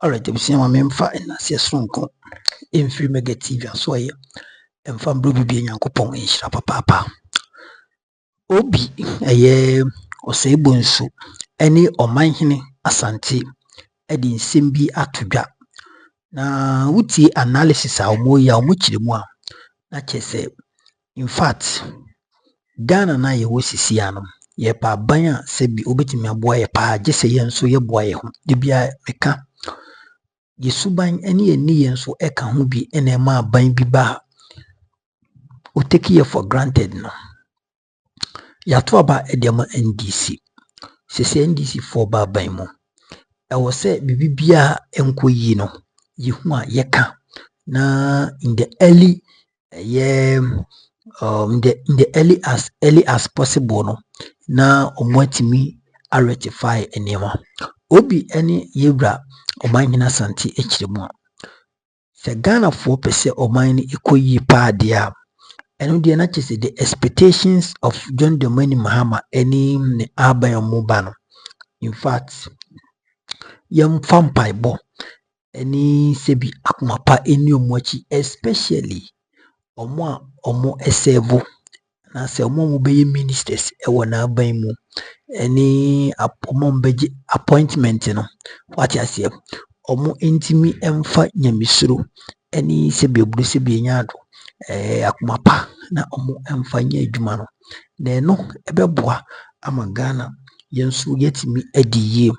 Alright, we my memfa and I see a strong in free mega TV and so and from Blue Baby and Coupon in Papa. Obi, a year or say bonsu, any Omanhene Asante, Eddie Simbi Atuja. Na wuti analysis a omoya omuchiremwa na chese. In fact, Ghana na ye wosisi anom ye pa ban a sebi obetimi aboa ye pa gese ye nso ye boa ye ho de bia meka ye suban ene ye ni ye nso eka ho bi ene ma ban bi ba o take ye for granted no ya to aba edema NDC sese NDC for ba ban mu e wo se bibibia enkoyi no ye hu a ye ka na in the early in the early as possible no na omwatimi a rectify enema obi ene yebra Omanhene Asante echiremu se Ghana for pese oman ni ekoyi pa de a eno de na chese the expectations of John Dramani Mahama eni ne aban mu ba no. In fact yam fampai bo eni sebi akumapa eni omwachi especially omo esevo na se omo be ministers e wona aban mu eni omo beji appointment no what you say omo intimi emfa nyamisuro eni sebi oburu sebi nyaado akumapa na omo emfa nya adwuma no na eno ebeboa ama Ghana yenso yetimi adiye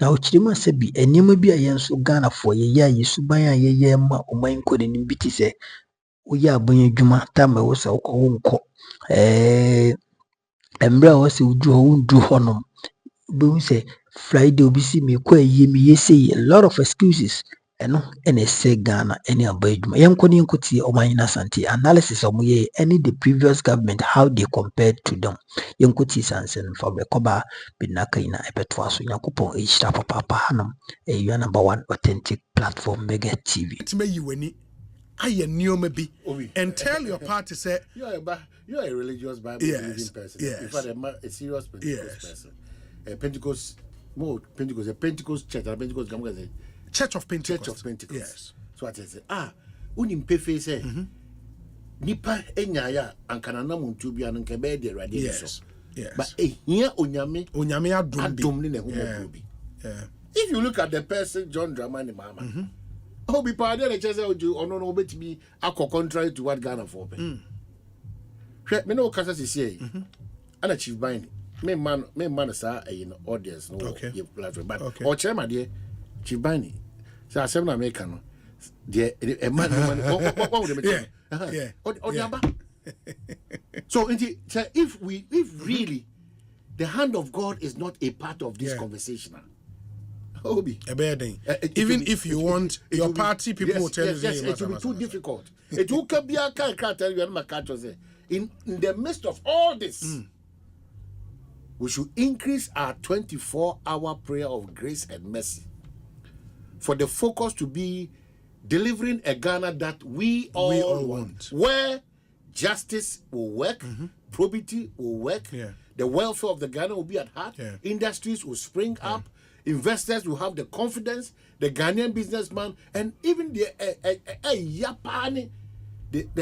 na ochirima sebi enema bi a yenso Ghana for ye yesuban a ye ma oman kode ni biti se oya aban adwuma tama wo se wonko embra wo se udu honom be say Friday obi si me kwa me say a lot of excuses eno ene say Ghana any abadwuma yenkoni nkotie Omanhene Asante analysis omoye any the previous government how they compared to them yenkoti sansen for rekoba binaka ina ebeto aso yakopon ehira papa hanam you are number 1 authentic platform Mega TV and tell your party say you're a religious Bible believing person. Yes. In fact, a serious Pentecost person. A Pentecost church, a Pentecost Church of Pentecost. Church of Pentecost. Yes. So I say, unim pefe say, nipa enyaya ankana na muntu bia no nkebe de radio so. Yes. But here onyame adom ni ne ho bi. If you look at the person John Dramani Mahama, be part of the church or no betimi contrary to what Ghana for. Me no kasa say and achieve buying. Me man sa in audience no you platform but or chairman there chief buying. So asem na make no there a man what would So if really the hand of God is not a part of this conversation. Obi. Even if you want your party people will tell you it will be too difficult. It will be a can't tell you in the midst of all this, we should increase our 24-hour prayer of grace and mercy for the focus to be delivering a Ghana that we all want, where justice will work, probity will work, the welfare of the Ghana will be at heart, industries will spring up, investors will have the confidence, the Ghanaian businessman, and even the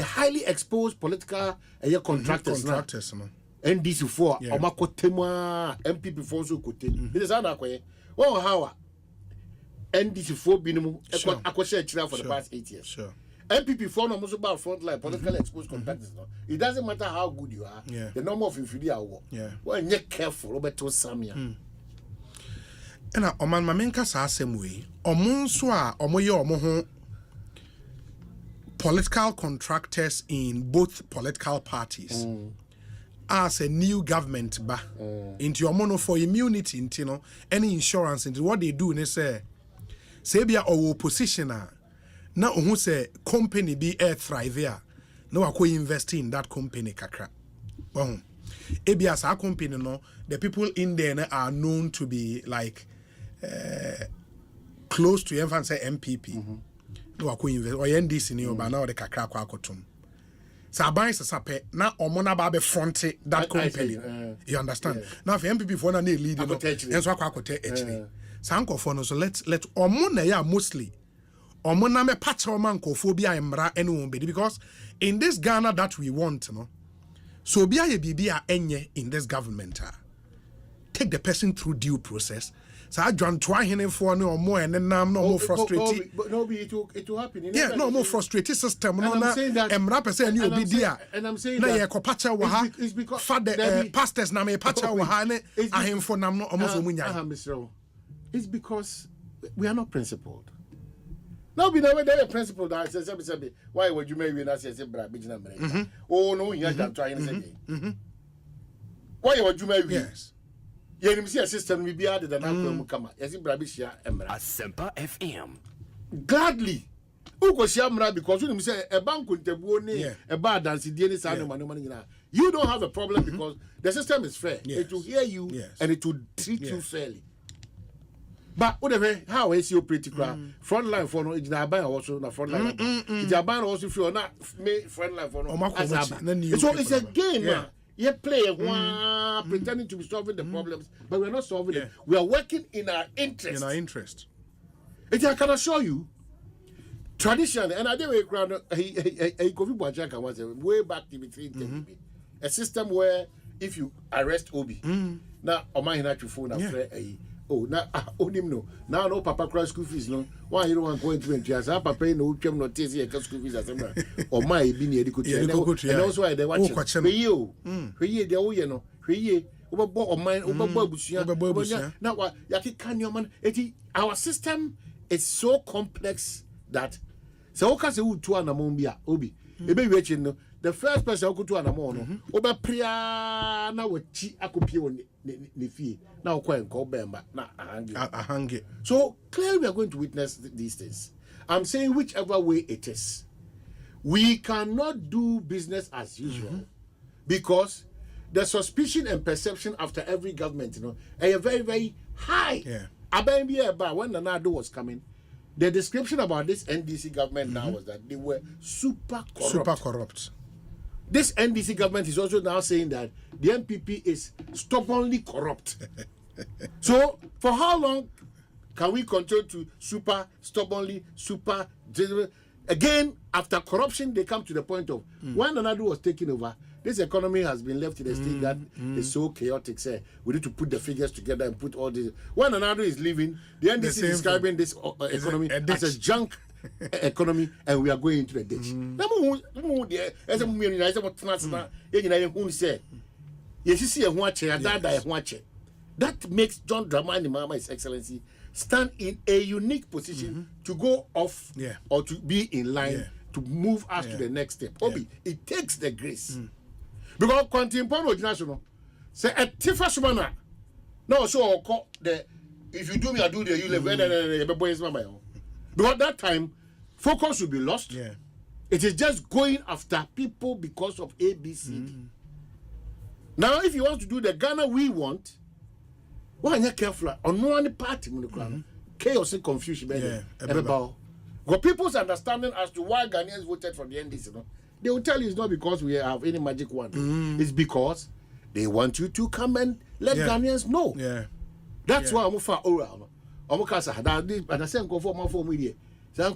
highly exposed political contractors. NDC for Omakotema NPP for so kote. It is anakwe. Well, how NDC for binimu akwashe chira for the past 8 years. Sure. NPP for no muso about frontline political exposed contractors. It doesn't matter how good you are. The number of infidel well, you're careful. Roberto Samia. Ena oman mamenka sa asem we omonso a omoye omo political contractors in both political parties as a new government ba into your mono for immunity into no any insurance into what they do they say bia or opposition na ohun say company be air thrive there no akọ invest in that company kakra ebia sa company no the people in there are known to be like close to even say NPP. No akọ invest or NDC ni oba na o de kakra akọ akotom. Sa ban sape na omona ba be front that company. You understand? Now for NPP for na lead no. Enso akọ akote actually. Sanko no so let omo na ya mostly omo na me pacha oman kofo bi amra ene won be because in this Ghana that we want no so bi aye bibia enye in this government take the person through due process. So I join try him for no more and then I'm no more frustrated. But no, it will happen. Yeah, no more frustrated system. No, I'm saying that. You be there. And I'm saying that. It's because father pastors na me pacha waha ne ahim for nam no almost munya. It's because we are not principled. Now be never there principled that says why would you marry and I say bra bijina mere. Oh no, you have try and say. Why would you marry? Yes. You see a system we be added and I'm come. Yes, Brabishia Emra. Asempa FM. Gladly. Who go Shamra because when you say a bank with the bone, a bad dance, money. You don't have a problem because the system is fair. Yes. It will hear you and it will treat you fairly. But whatever, how is your pretty crowd? Front line for no, it's not buying also not front line. It's a buying also if you're not front line for no. So it's a game, man. You play pretending to be solving the problems, but we're not solving them. We are working in our interest. In our interest. It I can assure you, traditionally, and I did way around way back to between NPP, a system where if you arrest OB, now Omanhene Asante phone after now no papa cry school fees no. Why you don't want going to enter? As papa no chem no tese your school fees as or my be near the and also I they watch you they oh you know over mine over now what yaki can your man our system is so complex that so okay say who to anamombia obi ebe wechi no the first person who to anamo no oba pria na wachi akopie ne fie na okwa enko bemba na ahange. So clearly we are going to witness these things. I'm saying whichever way it is, we cannot do business as usual because the suspicion and perception after every government, are very, very high. When the Nado was coming, the description about this NDC government now was that they were super corrupt. This NDC government is also now saying that the NPP is stubbornly corrupt. So, for how long can we continue to stubbornly, again, after corruption, they come to the point of when Nadu was taking over, this economy has been left in a state that is so chaotic. Say, we need to put the figures together and put all this. When Nadu is leaving, the NDC is describing this economy as a junk economy, and we are going into the ditch. That makes John Dramani Mama, His Excellency, stand in a unique position to go off or to be in line to move us to the next step. Obi, it takes the grace. Because contemporary national say a tifa sumana. No, so the if you do me, I do the you live because that time focus will be lost. It is just going after people because of ABC. Now, if you want to do the Ghana we want, why are you careful? On one party, chaos and confusion. Because people's understanding as to why Ghanaians voted for the NDC, they will tell you it's not because we have any magic wand. It's because they want you to come and let Ghanaians know. That's why I'm for oral. I'm and I say go for my phone media. And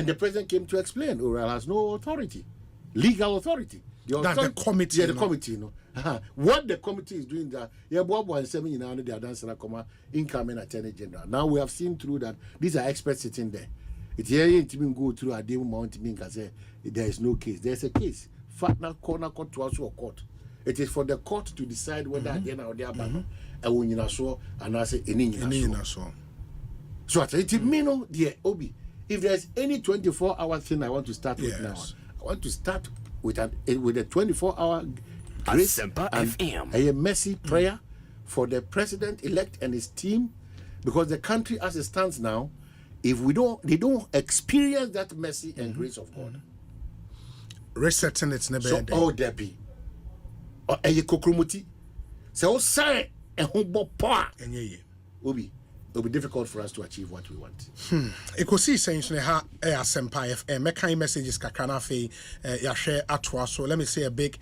the president came to explain oral has no authority, legal authority. That's the committee. The committee, what the committee is doing that. They are dancing incoming attorney general. Now we have seen through that these are experts sitting there. It's here to go through a day mount and say there is no case. There's a case. Fatna corner court to also a court. It is for the court to decide whether again or the other and when you saw and I say in so I say dear Obi, if there's any 24-hour thing I want to start with now, I want to start with a 24-hour grace and a mercy prayer for the president-elect and his team, because the country as it stands now, if they don't experience that mercy and grace of God, resetting it's never so oh there be a kokromuti so say a humble pa Obi it'll be difficult for us to achieve what we want. Ekosi essentially ha Asempa FM making messages kakana fe ya share atwa. So let me say a big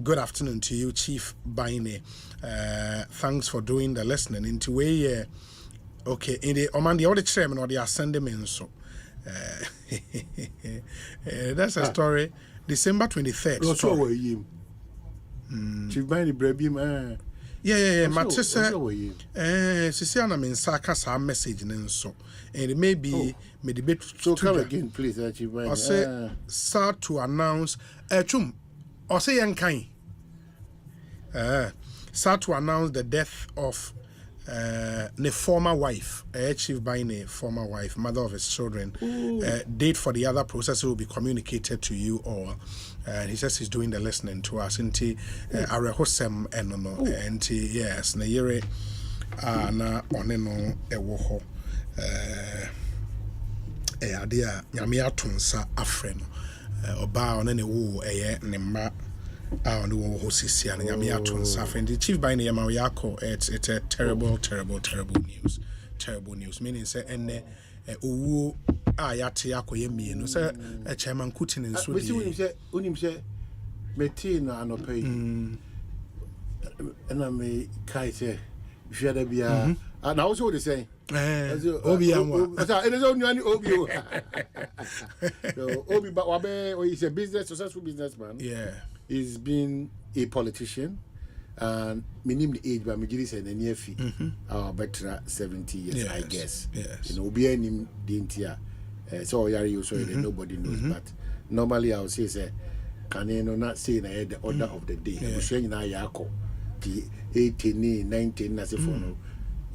good afternoon to you, Chief Baine. Thanks for doing the listening into way okay in the Omandi all the chairman or the sending me so that's a story. December 23rd. Story. Chief Baine Brebi man. Yeah. Matisa. Sisiana Minsaka some message and so. And it may be may debate. So come again, please, Chief Baine. I say start to announce chum. Or say Yankai. Start to announce the death of the former wife, Chief Baine, former wife, mother of his children. Date for the other process will be communicated to you all. And he says he's doing the listening to us. Inti arehosem enono. Inti yes, na yere na oneno ewoho. Adia nyame atonsa afre no. Oba onene wo eye ne ma on the wo sisi and nyame atonsa afre. The Chief Baine yama yako. It's a terrible news. Terrible news. Meaning say ene owo ayate akoye mienu say chairman Kutin and so unim say metina anopai and I may kai say if you be and also the same Obi amwa it is only Obi Obi but Wabe is a successful businessman. He's been a politician and minimum age by Majiri said the near fee better 70 years I guess. You know be any dintia so yari so nobody knows but normally I would say can you not say the order of the day bushen na yako the 18 19 na se for no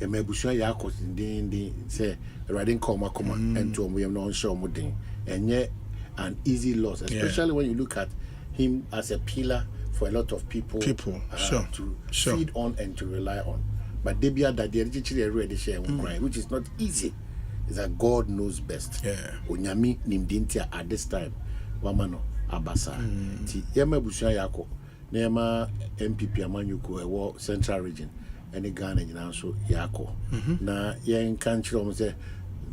e me bushen yako din say riding koma and to we am not sure mo din enye an easy loss especially when you look at him as a pillar for a lot of people to feed on and to rely on. But Debia that they actually already share cry, which is not easy. Is that God knows best. Onyami nimdintia at this time. Wamano abasa. Ti yema busha yako. Nema NPP amanyuko ewo Central Region. Any Ghana so yako. Na yen country say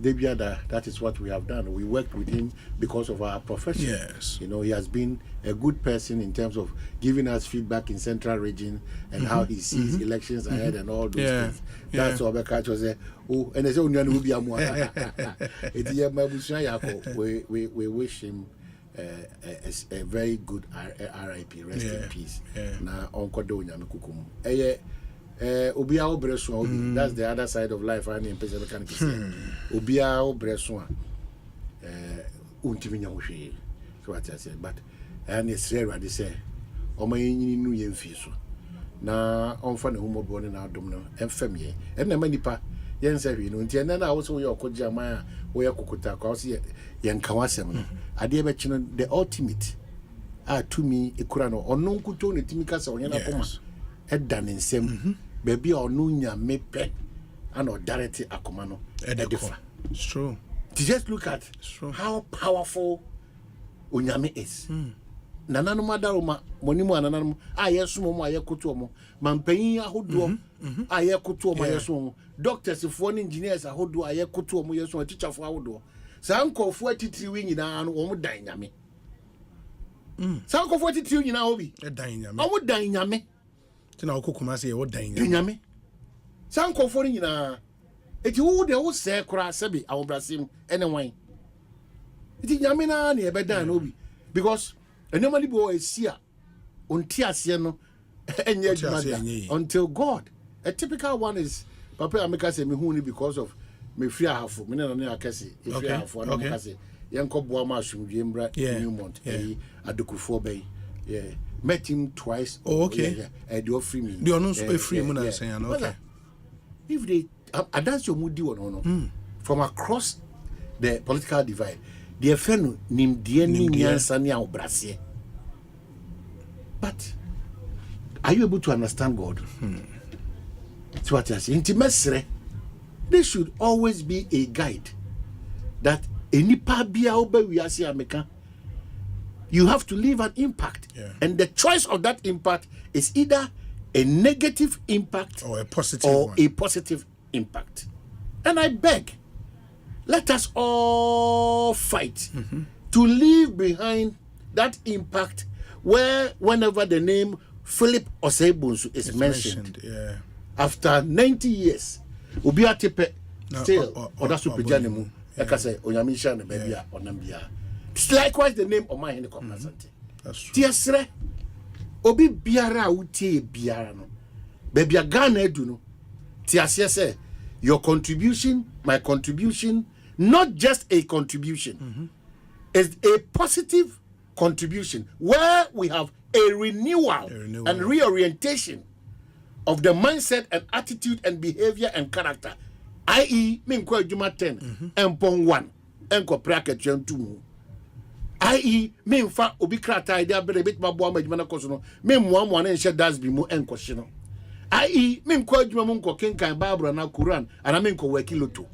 Debia that is what we have done. We worked with him because of our profession. You know, he has been a good person in terms of giving us feedback in Central Region and how he sees elections ahead and all those things. That's what Obeka say. Oh, and they say we wish him a very good RIP, rest in peace. Na onko do nyame kukum. Obia obreso that's the other side of life and in person can say obia obreso untimi nya hwe so what I said but and it's rare they say omanyi nu ye mfi so na onfa na humo bo na adom no emfam ye em na manipa ye nsa hwe no ntia na wo so ye okogia man wo ye kokuta kwa so ye nka wasem no ade be chi no the ultimate to me ekura no ono nkuto ne timi kasa onye na koma edan nsem baby onu nya mepe and odarete akoma no edifa. It's true. To just look at how powerful Onyame is. Nanano madaroma monimu ananano ayesumo mo ayekoto mo mampanyin ahodo ayekoto mo ayesumo doctors fo and engineers ahodo ayekoto mo yesumo teacher fo ahodo sankofo atitiri nyina no wo dan nyame sankofo atitiri nyina obi dan nyame wo dan nyame tina okokuma se wo dan nyame sankofo nyina eti wo de wo se kura sebi awobrasim ene wan eti nyame na na ebedan obi because normally bo esia onti ase no enye adwuma until God. A typical one is papa ameka say me hu ni because of me free half me na na akase e free half na akase yenko boa ma asumdwe mbra new month adokufo bay met him twice they offer me they no super free mo na say okay if they that's your moody one from across the political divide the friend nimdie ni nyansa ni awobrase. But are you able to understand God? So what I say, intimacy, there should always be a guide that any pabia obe we are see America. You have to leave an impact, and the choice of that impact is either a negative impact or a positive impact. And I beg, let us all fight to leave behind that impact where whenever the name Philip Osebunsu is mentioned, yeah. after 90 years, Ubi Atepe still or that's Superior. Like I say, Onyamisha and Baby or Nambia. It's likewise the name of my Asante. That's true. Tiasre Obi Biara Uti Biara no. Baby Ghana do no. Tiasre say your contribution, my contribution, not just a contribution, is a positive contribution where we have a renewal and reorientation of the mindset and attitude and behavior and character. I.e., Minko Juma 10, Empon 1, Enko Praket Jan 2. I.e., Minfa Obikrata idea bit my boy Majmana Cosono, Mim 1 and shed does be more encoshino. I.e., Minko Juma Munko Kinka and Barbara now Kuran, and I Minko Wakilo 2.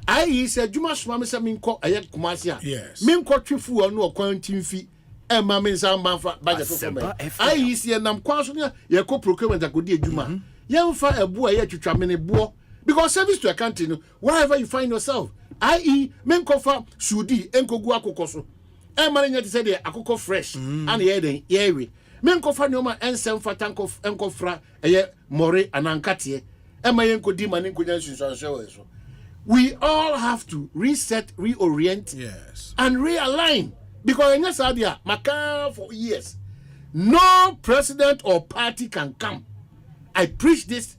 I.e., said Juma Swamisa Minko Ayat Kumasia. Yes. Minko Trifu or no quarantine fee. And Mamma Manfa by the I.e., see a nam quasunia, Yako procurement that could be a Juma. Young fire a boy yet to tramine boy. Because service to a country, wherever you find yourself, i.e., Menkofa, Sudi, Enko Guacoso, and Marina said, Akoko fresh, and the Yeri. Menkofa Noma and Sam Fatanko, Enkofra, a More, and Ankatie, and my Enko Diman Inco. We all have to reset, reorient, yes, and realign. Because in this idea, Maca for years, no president or party can come. I preach this.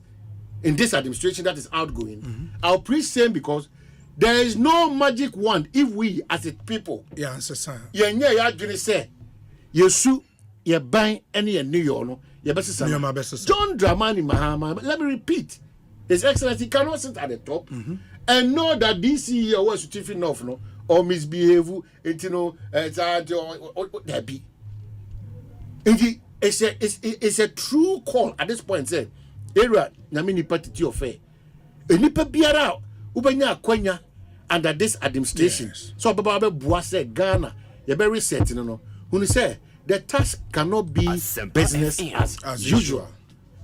In this administration that is outgoing, I'll preach same because there is no magic wand if we as a people. Yeah, it's a sign. Yeah, gonna say, you sue, you buy any New York, your best John Dramani Mahama. Let me repeat, His Excellency cannot sit at the top and know that this CEO was chiefing off, no, or misbehave, you know, there be. It's a true call at this point. Say. Area Namini Party affair. A nipa biara ubenya kwanya under this administration. Yes. So Baba Bua said Ghana, you very set no. Who say the task cannot be business as usual.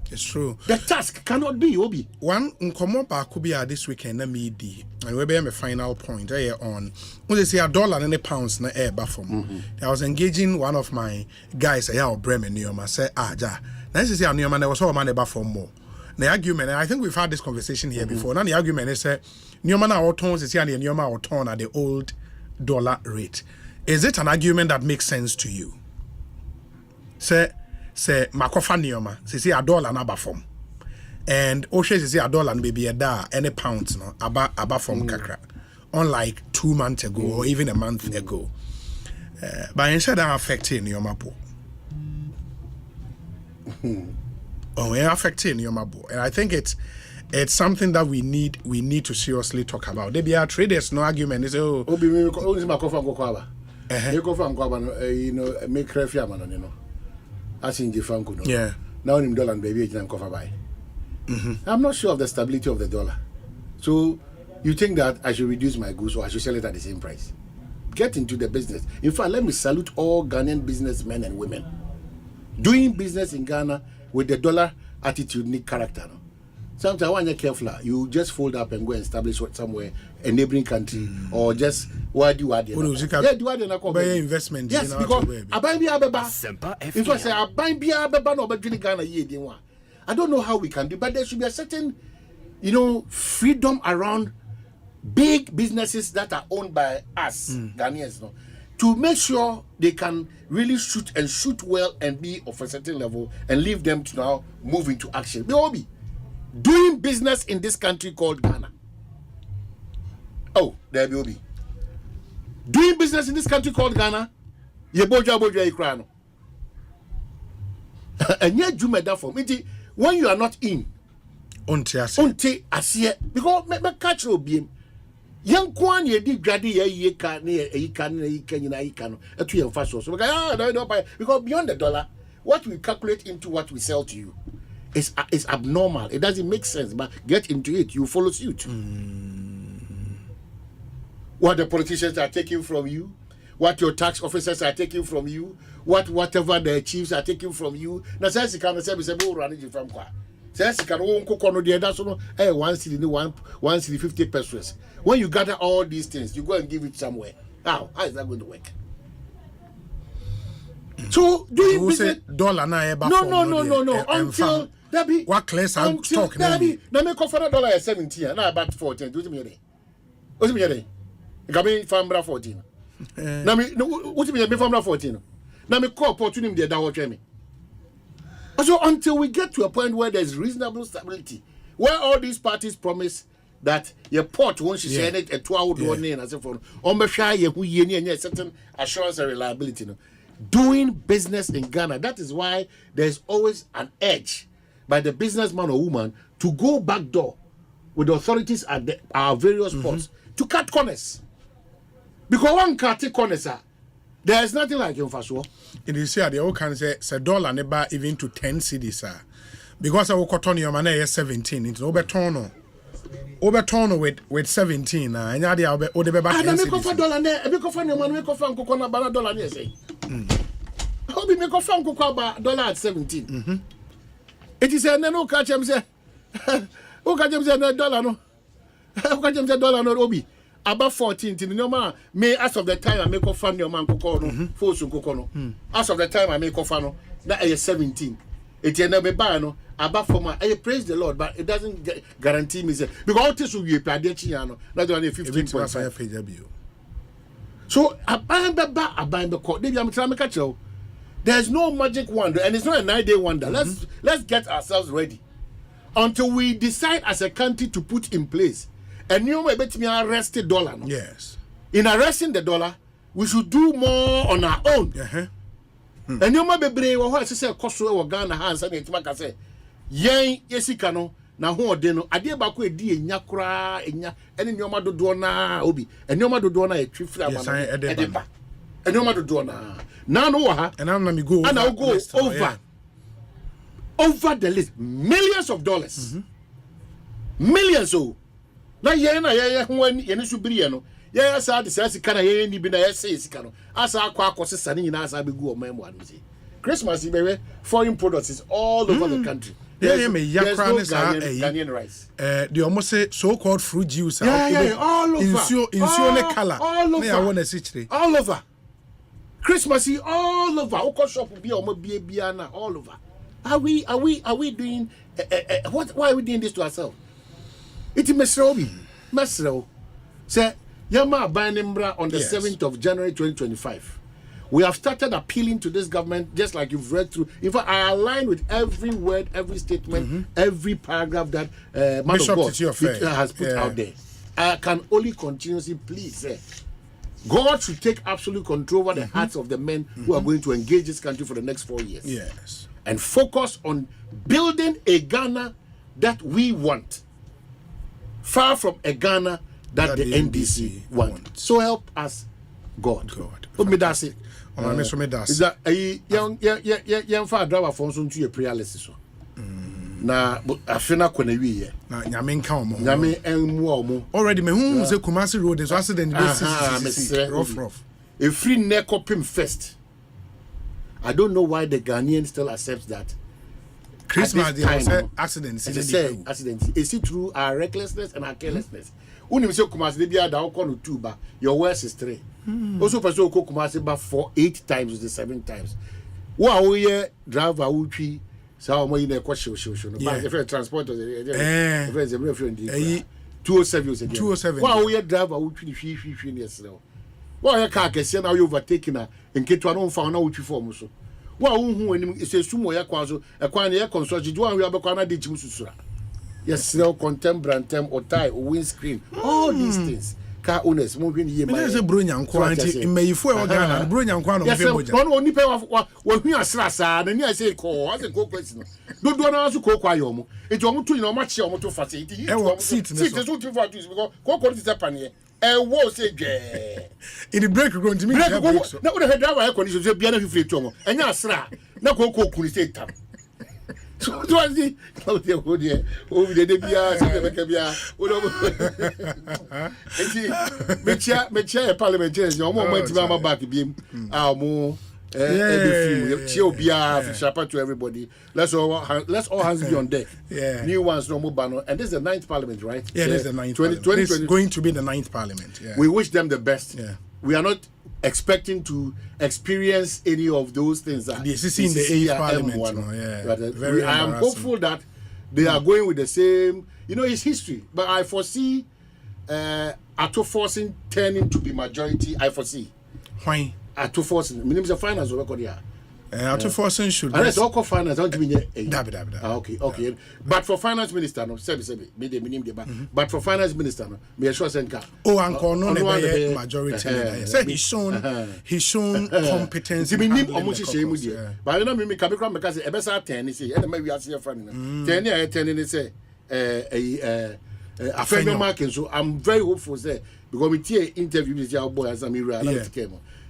It's true. The task cannot be Obi. One uncommon parkubia this weekend na medi. And we be my final point on. When they say $1 and £1 na air bafom. I was engaging one of my guys here Bremen Neoma say ja. Now say Neoma there was so man bafom more. The argument, and I think we've had this conversation here before. Now the argument is Neoma na autons is here and Neoma auton at the old dollar rate. Is it an argument that makes sense to you? Say makofa Neoma say $1 na bafom. And Oshe say $1 and maybe a da any pounds no aba from kakra. Unlike 2 months ago or even a month ago. But instead that affecting your mapo. We're affecting your mapo. And I think it's something that we need to seriously talk about. There be our traders no argument is you know make refia man you know. As in Jifanku no. Yeah. Now in dollar and baby I'm cover by. I'm not sure of the stability of the dollar. So you think that I should reduce my goods or I should sell it at the same price? Get into the business. In fact, let me salute all Ghanaian businessmen and women doing business in Ghana with the dollar attitude, need character. No? Sometimes when you're careful, you just fold up and go and establish somewhere, a neighboring country, or just what do you add? Investment. Yes, because I buy Abeba. If I say I buy Abeba, no, but Ghana, I don't know how we can do, but there should be a certain, freedom around big businesses that are owned by us, Ghanaians, no, to make sure they can really shoot well and be of a certain level and leave them to now move into action. Be doing business in this country called Ghana. Oh, there will be. Doing business in this country called Ghana, boja ikrano. And yet you made that for me. When you are not in, unte asie because me catch obiem. Young kwan ye di grade ye ka no etu ye fa so because beyond the dollar what we calculate into what we sell to you is abnormal. It doesn't make sense, but get into it, you follow suit. What the politicians are taking from you, what your tax officers are taking from you, whatever the chiefs are taking from you. Na say can say be run from kwa Says you can own cocoa the that's no 1 cedi, 1 cedi 50 pesos. When you gather all these things, you go and give it somewhere. How is that going to work? So doing business dollar na no. Until that be what class I'm talking now me cost $1 17 now about 14. Do you mean it? What do you mean? Gabi famra 14. Now me what do you mean famra 14? Now me call opportunity there that watch me. So until we get to a point where there's reasonable stability, where all these parties promise that your port once you say it a 2-hour and as if on be shy you certain assurance and reliability. Doing business in Ghana, that is why there's always an edge by the businessman or woman to go back door with the authorities at our various ports to cut corners. Because one can't take corners, there is nothing like him for sure. It is here, the old can say dollar never even to 10 cedis, because I will cut on your money 17, it's overturn with 17, and you're the other back. I make $1 there, make $1 your money, make $1 say. How be make $1 at 17? It is a no catch him say, who catch him say $1 no? Who catch him say $1 no Obi? About 14 to no man. May as of the time I make $1 your man cocono, force cocono. As of the time I make $1 that is 17. It never buy no. About for my I praise the Lord, but it doesn't guarantee me say because all this will be a padiachiano, not only 15.5. So I buy the court. Maybe I'm trying to catch you. There's no magic wonder, and it's not a 9-day wonder. Let's get ourselves ready until we decide as a country to put in place a new way bet me arrest the dollar. No? Yes. In arresting the dollar, we should do more on our own. And you might be brave or what I say, Kosovo or Ghana hands and it's like I say, Yang Yesikano, now who deno, I dear Baku di Yakura, and in your mother dona, Obi, and your mother dona a tree flower, and your mother dona. Now, no, and I'm go and I'll go over the list, millions of dollars, millions. So now, when Yenisubiriano. Yes, I says can I be there says can as our quack sunny as I be go memoir. Christmas baby foreign products is all over the country. There's no Ghanaian rice. They almost say so-called fruit juice all over. Color. All over. Christmas all over. Oko shop be all over. Are we doing why are we doing this to ourselves? It's Mesro. Say Yama Banembra on the 7th of January 2025. We have started appealing to this government, just like you've read through. In fact, I align with every word, every statement, every paragraph that Man of God has put out there. I can only continuously please say, God should take absolute control over the hearts of the men who are going to engage this country for the next 4 years. Yes. And focus on building a Ghana that we want. Far from a Ghana that the NDC want. So help us, God. What me that's it? Is that a young father driver for some to your prayer list? Na afina kwana wi na nyame nka omo nyame enmu omo already me hu say Kumasi road is accident this rough a free neck up him first. I don't know why the Ghanaians still accept that. Christmas there was accidents. Is it through our recklessness and our carelessness? Unim say Kumasi dey bia da okọ no 2 ba your worst is 3. Also person okọ Kumasi ba for 8 times or 7 times. Wo we driver wo twi sa o mo yi na ekọ show no ba the transport the friend 207 wo we driver wo twi hwi ne esre wo ya car kese na you overtake na nketu no mfa na wo twi form so wo hu anim ise sumo ya kwa so ekwan na ya construct do an we abekwa na de chim susura. Yes, no contemporary or tie or windscreen. All these things. Car owners, moving here. There's a brilliant quantity in May for Ghana, brilliant quantity. Yes, one only pay when we are Srasa, and I say, call as a go question. Don't do not cook Wayomo. It's almost too much your motor facility. Sit, there's what you want to because Coco is Japan. And was a gay. In the break, going to me. Now, the head driver conditions will be enough free to and Yasra. Now, Coco could say time. So was the over the Bia, Mecha parliamentarians, your moment back beam, our more Shout to everybody. Let's all hands be on deck. New ones, no more banner. And this is the 9th parliament, right? Yeah, this is the 9th parliament. This is going to be the 9th parliament. Yeah. We wish them the best. Yeah. We are not expecting to experience any of those things that this is in the 8th parliament. I am hopeful that they are going with the same. You know, it's history, but I foresee Ato forcing turning to be majority. I foresee. Why? Ato forcing. My name is a finance record here. Ato forcing should. And it's all called finance. Don't give me okay. Yeah. But for finance minister, no. But for finance minister, no. Me sure senka. Oh, uncle, no, majority. Say he's shown competence. But I don't know me come because e be say 10 say. And me we are see friend. 10 say Afenyo marking. So I'm very hopeful say because we see interview with your boy as Amira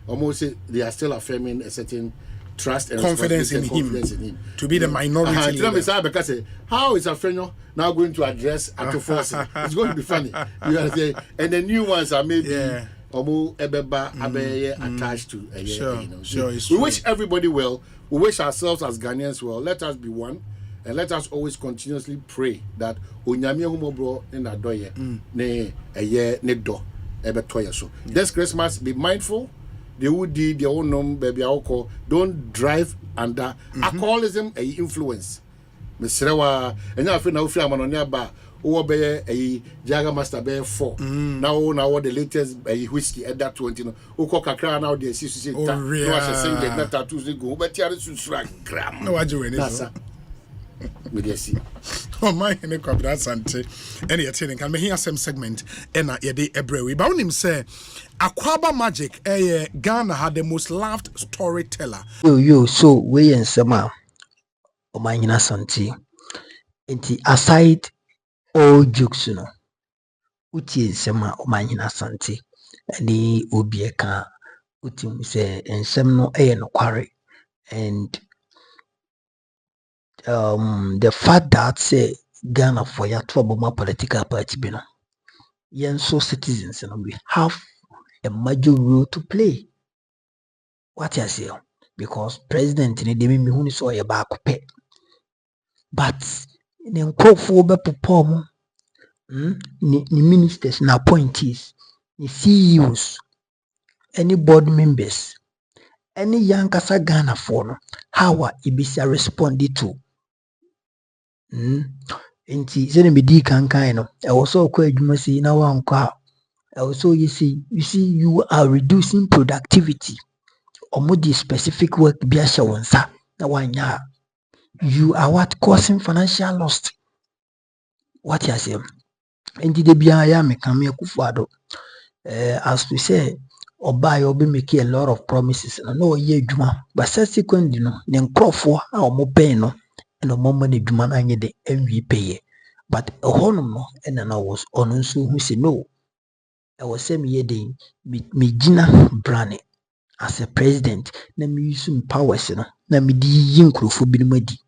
almost say they are still affirming a certain trust and confidence in him to be the minority leader. Because how is Afenyo now going to address Ato Force? It's going to be funny. You understand? And the new ones are maybe attached to we wish everybody well. We wish ourselves as Ghanaians well. Let us be one. And let us always continuously pray that Onyame humobro in adoye ne eye ne do ebe toye so. This Christmas, be mindful. They would do their own name, baby. Alcohol. Don't drive under alcoholism. A influence. Misrewa. And now I feel now fear man on your bar. Who be a Jaga Master Bear 4. Now what the latest whiskey at that 20. Who cock a crown now? They see to say. Oh, really? No, I say that tattoos go. But here is gram. No, I do anything. Omanhene Asante and attending can hear some segment and yede ebrewe. But when him say Akwaba Magic Ghana had the most loved storyteller. So we and Sama Omanhene Asante. Enti aside all jokes no. Uti Sama Omanhene Asante and OB ka uti say ensem no no kware and the fact that say Ghana for your trouble political party bino yen so citizens and we have a major role to play. What you say? Because president in the me who so your back pay. But in for perform ni ministers na appointees, ni CEOs, any board members, any young kasa Ghana for no how ibisa responded to. Inti sene medi kankan no e wo so kwa adwuma si na wa nkwa e wo so you see you are reducing productivity omodi specific work bi a shawonsa na wanya you are what causing financial loss. What you say? Inti de bia ya me kan me Akufo-Addo as we say obi make a lot of promises no ye adwuma but subsequently no ne nkrofo a omo pen no no mama ne dwuma na anye de MVP but a honum no and I was on so who say no I was same year day me gina brane as a president na me use powers no na me di yinkrofo bi no madi.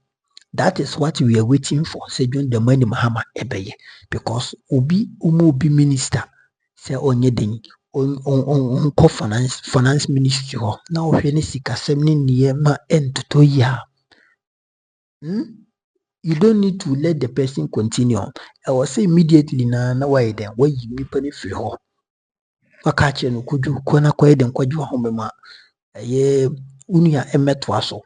That is what we are waiting for say John the money Mahama ebeye because obi minister say onye den on finance ministry ho na ohwe ne sikasem ne niema entoto ya. You don't need to let the person continue. I was say immediately na why then why you me pani free ho. Wakache no kuju kona kwa eden kwaju ho mema. Ye unia emeto aso.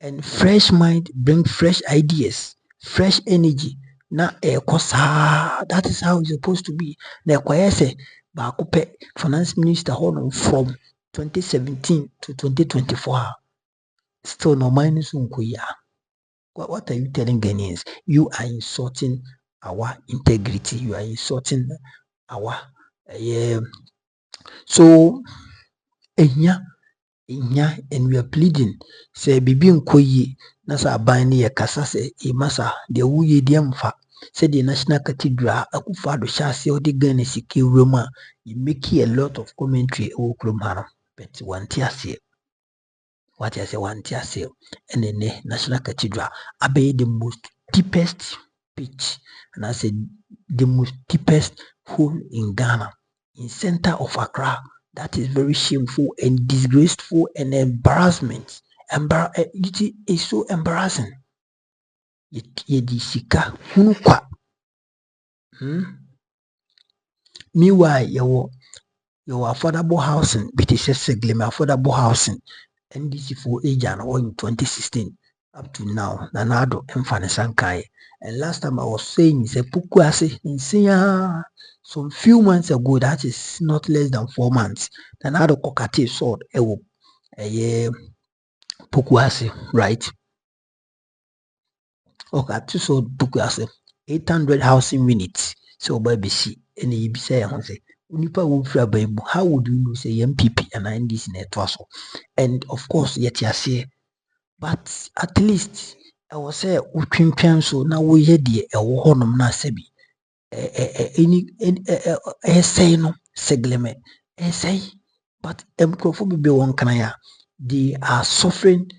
And fresh mind bring fresh ideas, fresh energy. Na kosa that is how it's supposed to be. Na kwa say ba kupe finance minister ho from 2017 to 2024. Still no minus unkuya. What are you telling Ghanaians? You are insulting our integrity. You are insulting our so and we are pleading. Say bibi nkoyi na sa aban ne yakasa say e masa de wuye de mfa say the National Cathedral Akufo-Addo shase o de Ghana sike Roma you make a lot of commentary o krom haram but one tiase. What I say one tiase and the National Cathedral abe the most deepest pitch and I said the most deepest hole in Ghana in center of Accra That is very shameful and disgraceful and embarrassment. It is so embarrassing. Yɛde sika hunu kwa. Meanwhile, yɛwɔ affordable housing, bi te sɛ Seglem affordable housing. NDC for age and all in 2016 up to now. Nanado mfa ne sankae. And last time I was saying say Pukuase in some few months ago, that is not less than 4 months. Nanado kokate sword ewo Pukuase, right? Kokate sword Pukuase 800 housing units. So baby see any you say Unipa won't how would you know say NPP and NDC network? And of course, yet you say, but at least I was say utwimpia so na woyɛ deɛ ɛwɔ hɔnom na asɛ bi ɛsɛe no Seglem ɛsɛe, but nkurɔfo bebree wɔ nkran a they are suffering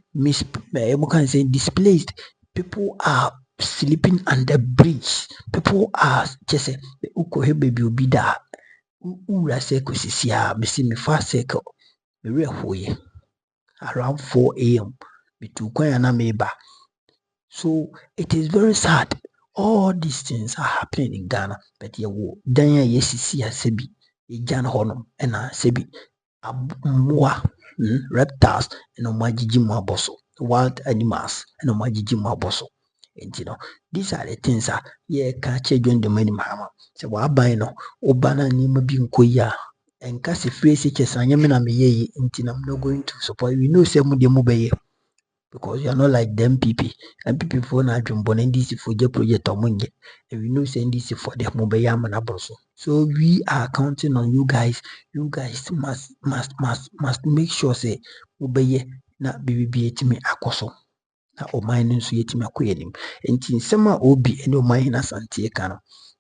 displaced. People are sleeping under bridge. People are just say ukɔhɛ baby obi da ura circle sisi a mesi me fa circle me werɛ around 4 a.m. Bitu kwan na meba. So it is very sad. All these things are happening in Ghana, but yɛwɔ dan a yɛsisi asɛ bi ɛgya no hɔnom ɛna asɛ bi mmoa reptiles ɛna ɔmo agyegye mu abɔ so, wild animals ɛna ɔmo agyegye mu abɔ so. Nti no, these are the things a yɛka kyerɛ John Dramani Mahama sɛ w'aban no woba na nneɛma bi nkɔ yi a ɛnka sɛ free SHS anyɛ me na meyɛ yi nti na I'm not going to support you. We know sɛ mo deɛ mobɛyɛ because you are not like the NPP. NPP for na adwumbɔ na NDC for the project omunye. And we know say NDC for the mobile manabroso. So we are counting on you guys. You guys must make sure say mobile na BBB etimi akoso. Na Omanhene nso yetimi akoyenim. Enti nsɛm a OB ne Omanhene Asante ka no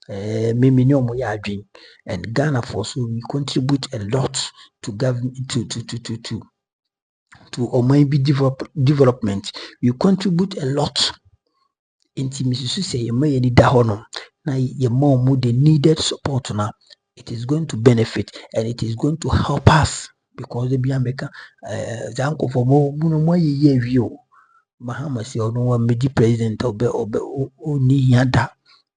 meme ne omo yɛ adwen, and Ghana for so we contribute a lot to government to Omanhene development. We contribute a lot. Inti misusu say yɛma yɛni da hɔ no na yɛma ɔmo the needed support na it is going to benefit and it is going to help us because they be America zanko for mo ayɛ awie o. Mahama sɛ ɔno wa medi president ɔni hia da.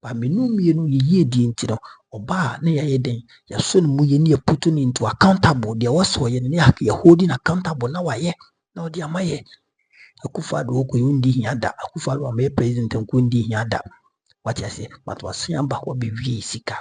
But me no mmienu yɛyɛ die nti no ɔba na yɛayɛ den yɛso no mu yɛni yɛputu no into accountable deɛ wɔsɛ ɔyɛ no ne yɛ holding accountable na wayɛ na ɔde ama yɛ. Akufo-Addo okɔ ndi hia da, Akufo-Addo amɛyɛ president nko ndi hia da. What you say, but was aba hɔ bewie sika.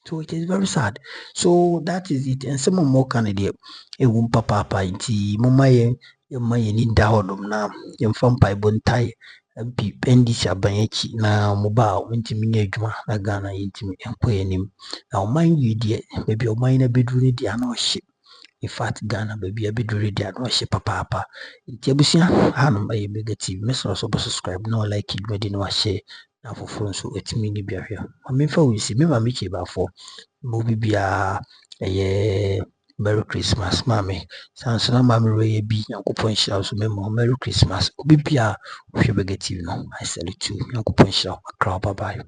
So it is very sad. So that is it. And some more candidate ɛwɔ papa nti moma yɛma yɛni da hɔnom na yɛmfa mpaebɔ ntae NDC aban akyi na ɔmoba a ɔntimi nyɛ adwuma na Ghana yɛntimi nkɔ yɛnim. Na ɔman yi deɛ baabi ɔman no bɛduru ne deɛ ana ɔhye. In fact, Ghana baby abɛduru deɛ ana ɔhye papaapa. Nti abusua hanom ɛyɛ Mega TV. Mɛsrɛ so subscribe na like dwumadi na wahyɛ na afoforɔ nso ɛtumi ni bi ahwɛ. Mamemfa wo nsi me maame Kyebaafo ma obi biara ɛyɛ Merry Christmas maame. Sanso na maame reyɛ bi Nyankopɔn nhyira wo so mɛma Merry Christmas. Obi biara wohwɛ Mega TV no I salute you. Nyankopɔn nhyira wo. Akra bye bye.